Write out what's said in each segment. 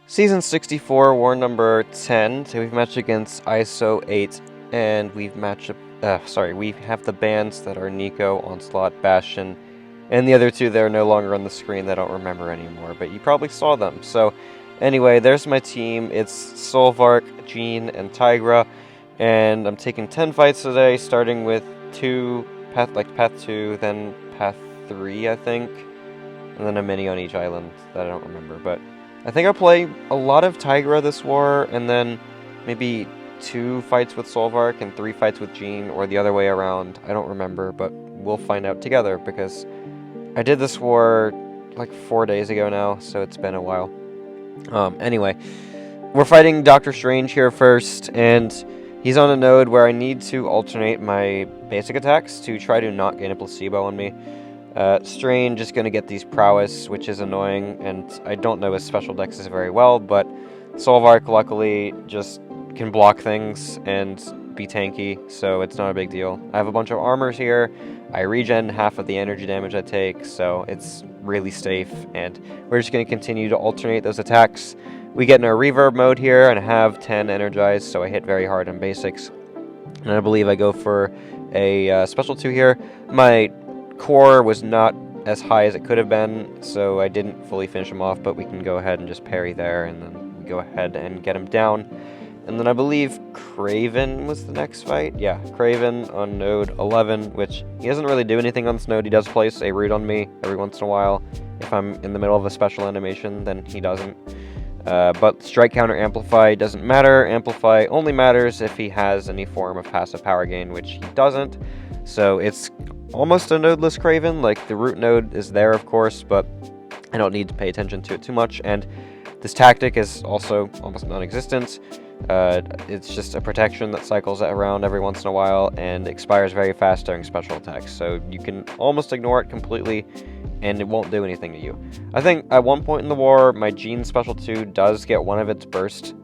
Season 64, war number 10. So we've matched against ISO 8, and we've matched we have the bands that are Nico, Onslaught, Bastion, and the other two that are no longer on the screen that I don't remember anymore, but you probably saw them. So anyway, there's my team. It's Solvarch, Jean, and Tigra, and I'm taking 10 fights today, starting with path 2, then path 3, I think, and then a mini on each island that I don't remember, but I think I'll play a lot of Tigra this war, and then maybe 2 fights with Solvarch and 3 fights with Jean, or the other way around. I don't remember, but we'll find out together, because I did this war like 4 days ago now, so it's been a while. Anyway, we're fighting Doctor Strange here first, and he's on a node where I need to alternate my basic attacks to try to not gain a placebo on me. Strange is going to get these prowess, which is annoying, and I don't know his special dexes very well, but Solvarch luckily just can block things and be tanky, so it's not a big deal. I have a bunch of armors here. I regen half of the energy damage I take, so it's really safe, and we're just going to continue to alternate those attacks. We get in our reverb mode here, and I have 10 energized, so I hit very hard on basics. And I believe I go for a special 2 here. My core was not as high as it could have been, so I didn't fully finish him off, but we can go ahead and just parry there, and then we go ahead and get him down. And then I believe Kraven was the next fight. Yeah, Kraven on node 11, which he doesn't really do anything on this node. He does place a root on me every once in a while. If I'm in the middle of a special animation, then he doesn't. But strike counter amplify doesn't matter. Amplify only matters if he has any form of passive power gain, which he doesn't. So it's almost a nodeless Kraven. Like, the root node is there, of course, but I don't need to pay attention to it too much. And this tactic is also almost non-existent. It's just a protection that cycles around every once in a while and expires very fast during special attacks. So you can almost ignore it completely, and it won't do anything to you. I think at one point in the war, my Jean special 2 does get one of its burst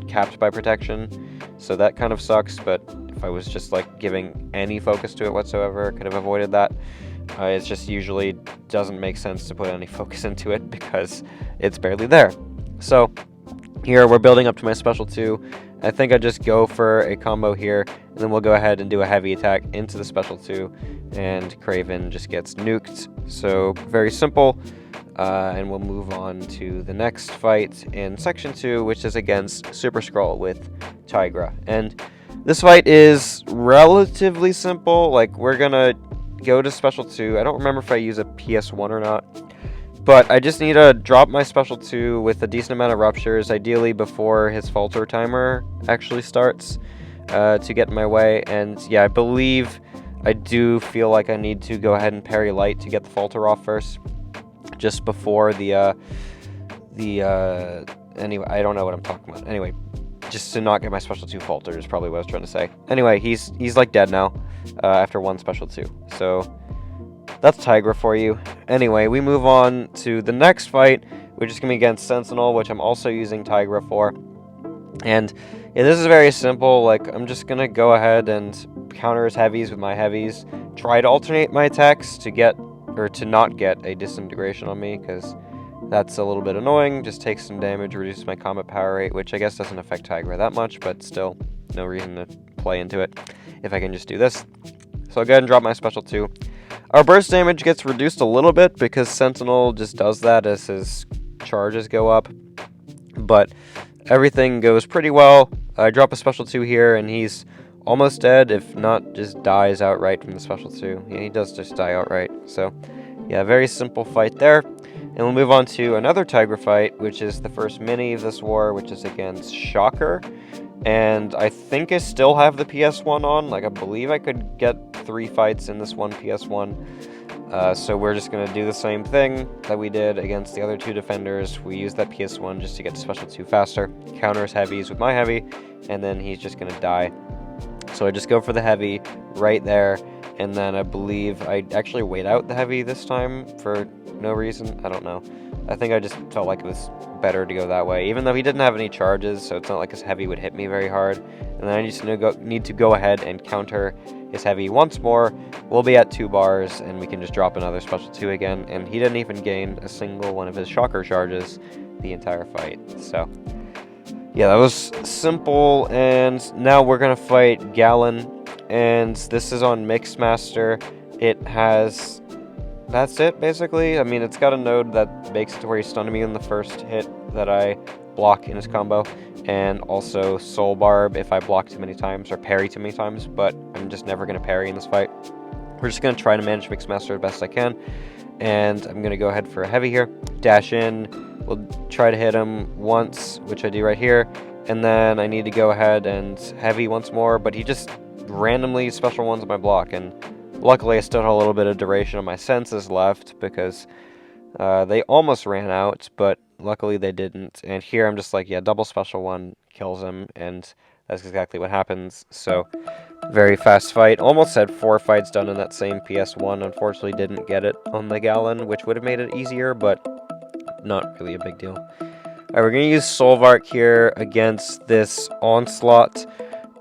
capped by protection, so that kind of sucks, but if I was just like giving any focus to it whatsoever, I could have avoided that. It just usually doesn't make sense to put any focus into it because it's barely there. So here we're building up to my special 2. I think I just go for a combo here, and then we'll go ahead and do a heavy attack into the special 2, and Kraven just gets nuked. So very simple, and we'll move on to the next fight in section 2, which is against Super Skrull with Tigra. And this fight is relatively simple. Like, we're gonna go to special 2. I don't remember if I use a PS1 or not, but I just need to drop my special 2 with a decent amount of ruptures, ideally before his falter timer actually starts, to get in my way. And yeah, I believe I do feel like I need to go ahead and parry light to get the falter off first, just before anyway, I don't know what I'm talking about. Anyway, just to not get my special 2 faltered is probably what I was trying to say. Anyway, he's like dead now, after one special 2. So that's Tigra for you. Anyway, we move on to the next fight, which is going to be against Sentinel, which I'm also using Tigra for. And yeah, this is very simple. Like, I'm just going to go ahead and counter his heavies with my heavies, try to alternate my attacks to get, or to not get, a disintegration on me, because that's a little bit annoying. Just takes some damage, reduces my combat power rate, which I guess doesn't affect Tigra that much, but still, no reason to play into it if I can just do this. So I'll go ahead and drop my special 2. Our burst damage gets reduced a little bit because Sentinel just does that as his charges go up, but everything goes pretty well. I drop a special 2 here, and he's almost dead, if not just dies outright from the special 2. Yeah, he does just die outright. So yeah, very simple fight there. And we'll move on to another Tigra fight, which is the first mini of this war, which is against Shocker. And I think I still have the PS1 on. Like, I believe I could get 3 fights in this one PS1. So we're just going to do the same thing that we did against the other 2 defenders. We use that PS1 just to get to special 2 faster. Counter his heavies with my heavy, and then he's just going to die. So I just go for the heavy right there, and then I believe I actually wait out the heavy this time for no reason. I don't know. I think I just felt like it was better to go that way, even though he didn't have any charges, so it's not like his heavy would hit me very hard. And then I just need to go ahead and counter his heavy once more. We'll be at 2 bars, and we can just drop another special 2 again, and he didn't even gain a single one of his Shocker charges, the entire fight. So yeah, that was simple. And now we're gonna fight Galan, and this is on Mixmaster. It has, that's it basically. I mean, it's got a node that makes it to where he's stunning me in the first hit that I block in his combo, and also Soul Barb if I block too many times or parry too many times, but I'm just never going to parry in this fight. We're just going to try to manage Mixmaster as best I can, and I'm going to go ahead for a heavy here. Dash in, we'll try to hit him once, which I do right here, and then I need to go ahead and heavy once more, but he just randomly special ones my block, and luckily I still had a little bit of duration on my senses left because they almost ran out, but luckily they didn't. And here I'm just like, yeah, double special one kills him, and that's exactly what happens. So very fast fight. Almost had 4 fights done in that same PS1. Unfortunately didn't get it on the Galan, which would have made it easier, but not really a big deal. Alright, we're going to use Solvarch here against this Onslaught,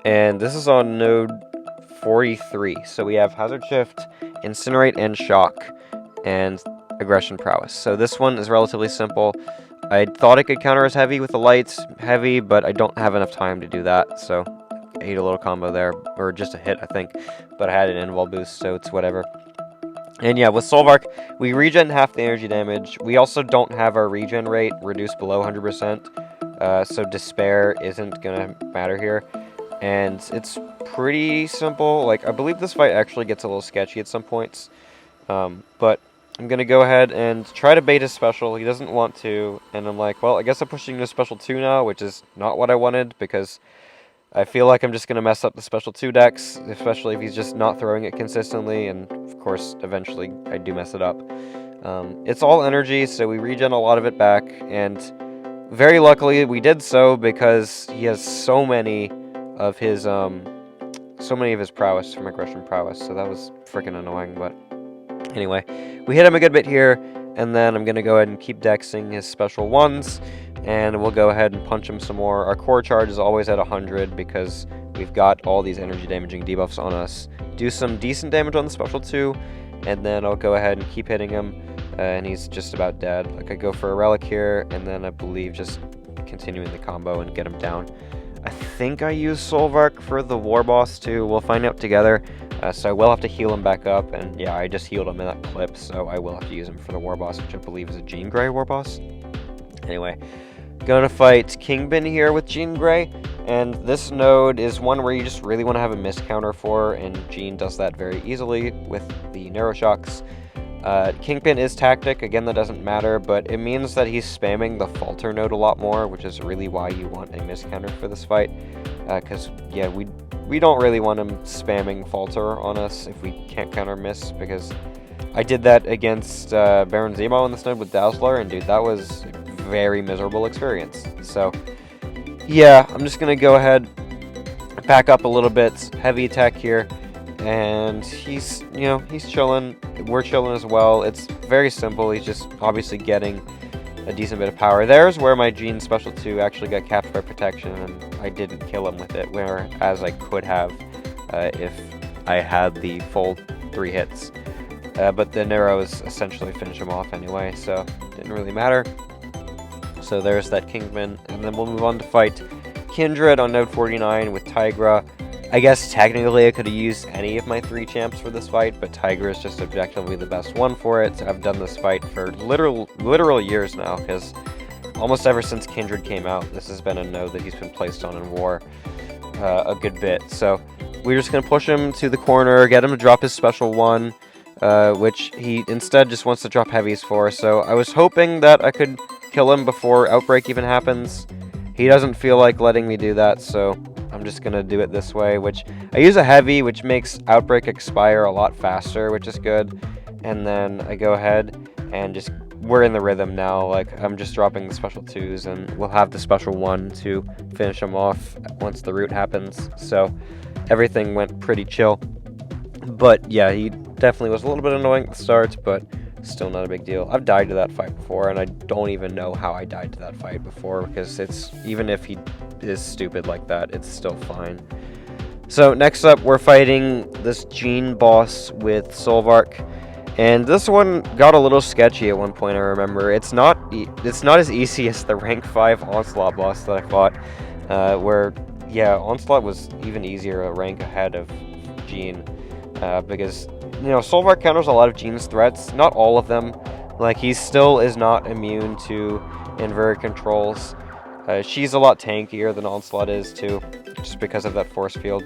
and this is on node 43. So we have Hazard Shift, Incinerate, and Shock, and Aggression Prowess. So this one is relatively simple. I thought I could counter as heavy with the lights, heavy, but I don't have enough time to do that, so I ate a little combo there, or just a hit, I think, but I had an invul boost, so it's whatever. And yeah, with Solvarch, we regen half the energy damage. We also don't have our regen rate reduced below 100%, so Despair isn't gonna matter here. And it's pretty simple. Like, I believe this fight actually gets a little sketchy at some points, but I'm going to go ahead and try to bait his special. He doesn't want to, and I'm like, well, I guess I'm pushing to special 2 now, which is not what I wanted, because I feel like I'm just going to mess up the special 2 decks, especially if he's just not throwing it consistently, and of course, eventually, I do mess it up. It's all energy, so we regen a lot of it back, and very luckily, we did so, because he has so many of his prowess from Aggression Prowess, so that was freaking annoying, but anyway, we hit him a good bit here, and then I'm going to go ahead and keep dexing his special ones, and we'll go ahead and punch him some more. Our core charge is always at 100 because we've got all these energy damaging debuffs on us. Do some decent damage on the special 2, and then I'll go ahead and keep hitting him, and he's just about dead. Like, I go for a relic here, and then I believe just continuing the combo and get him down. I think I use Solvarch for the war boss too. We'll find out together. So I will have to heal him back up, and yeah, I just healed him in that clip, so I will have to use him for the war boss, which I believe is a Jean Grey war boss. Anyway, gonna fight Kingpin here with Jean Grey, and this node is one where you just really want to have a miss counter for, and Jean does that very easily with the Narrow Shocks. Kingpin is tactic, again that doesn't matter, but it means that he's spamming the falter node a lot more, which is really why you want a miss counter for this fight, because yeah, we don't really want him spamming falter on us if we can't counter miss, because I did that against Baron Zemo in this node with Dazzler, and dude, that was a very miserable experience. So yeah, I'm just gonna go ahead, back up a little bit, heavy attack here, and he's, you know, he's chilling, we're chilling as well. It's very simple, he's just obviously getting a decent bit of power. There's where my Jean special 2 actually got capped by protection, and I didn't kill him with it, whereas I could have if I had the full 3 hits. But the Narrows essentially finished him off anyway, so it didn't really matter. So there's that Kingpin, and then we'll move on to fight Kindred on node 49 with Tigra. I guess technically I could have used any of my 3 champs for this fight, but Tigra is just objectively the best one for it. I've done this fight for literal years now, because almost ever since Kindred came out, this has been a node that he's been placed on in war a good bit. So we're just going to push him to the corner, get him to drop his special 1, which he instead just wants to drop heavies for. So I was hoping that I could kill him before Outbreak even happens. He doesn't feel like letting me do that, so I'm just going to do it this way, which I use a heavy, which makes Outbreak expire a lot faster, which is good. And then I go ahead and just, we're in the rhythm now. Like, I'm just dropping the special 2s, and we'll have the special 1 to finish him off once the root happens. So everything went pretty chill. But yeah, he definitely was a little bit annoying at the start, but still not a big deal. I've died to that fight before, and I don't even know how I died to that fight before, because it's, even if he is stupid like that, it's still fine. So next up, we're fighting this Jean boss with Solvarch, And this one got a little sketchy at one point, I remember. It's not as easy as the rank 5 Onslaught boss that I fought, where, yeah, Onslaught was even easier, a rank ahead of Jean, because, you know, Solvarch counters a lot of Jean's threats, not all of them. Like, he still is not immune to inverted controls. She's a lot tankier than Onslaught is, too, just because of that force field.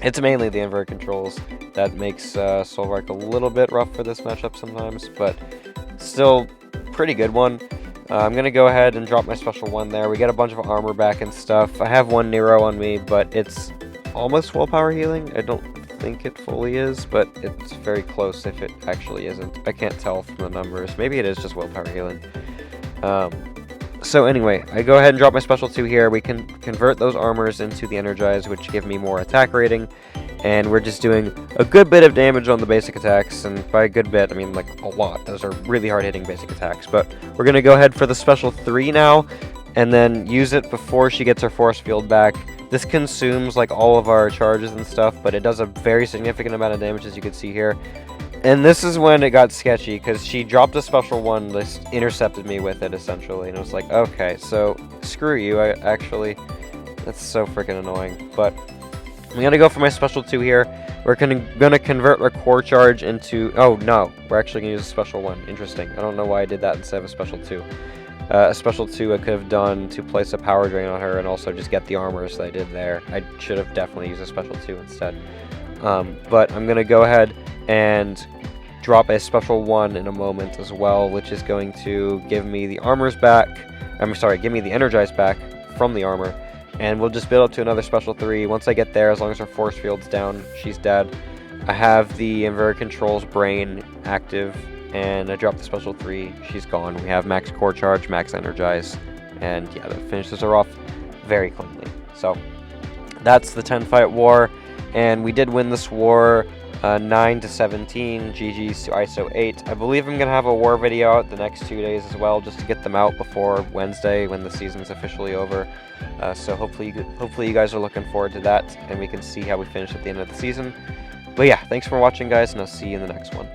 It's mainly the inverted controls that makes Solvarch a little bit rough for this matchup sometimes, but still pretty good one. I'm going to go ahead and drop my special 1 there. We get a bunch of armor back and stuff. I have 1 Nero on me, but it's almost willpower healing. I don't think it fully is, but it's very close if it actually isn't. I can't tell from the numbers. Maybe it is just willpower healing. So anyway, I go ahead and drop my special 2 here. We can convert those armors into the energize, which give me more attack rating. And we're just doing a good bit of damage on the basic attacks, and by a good bit, I mean like a lot. Those are really hard-hitting basic attacks. But we're going to go ahead for the special 3 now, and then use it before she gets her force field back. This consumes like all of our charges and stuff, but it does a very significant amount of damage, as you can see here. And this is when it got sketchy, because she dropped a special 1, just intercepted me with it, essentially. And it was like, okay, so screw you, that's so freaking annoying. But I'm going to go for my special 2 here. We're going to convert our core charge into... Oh, no. We're actually going to use a special 1. Interesting. I don't know why I did that instead of a special 2. A special 2 I could have done to place a power drain on her and also just get the armors that I did there. I should have definitely used a special 2 instead. But I'm going to go ahead and drop a special 1 in a moment as well, which is going to give me the armors back. Give me the energize back from the armor. And we'll just build up to another special 3. Once I get there, as long as her force field's down, she's dead. I have the inverted controls brain active, and I drop the special 3. She's gone. We have max core charge, max energize, and yeah, that finishes her off very cleanly. So that's the 10 fight war, and we did win this war 9-17. GG's to ISO 8. I believe I'm gonna have a war video out the next 2 days as well, just to get them out before Wednesday when the season's officially over. So hopefully you guys are looking forward to that, and we can see how we finish at the end of the season. But yeah, thanks for watching, guys, and I'll see you in the next one.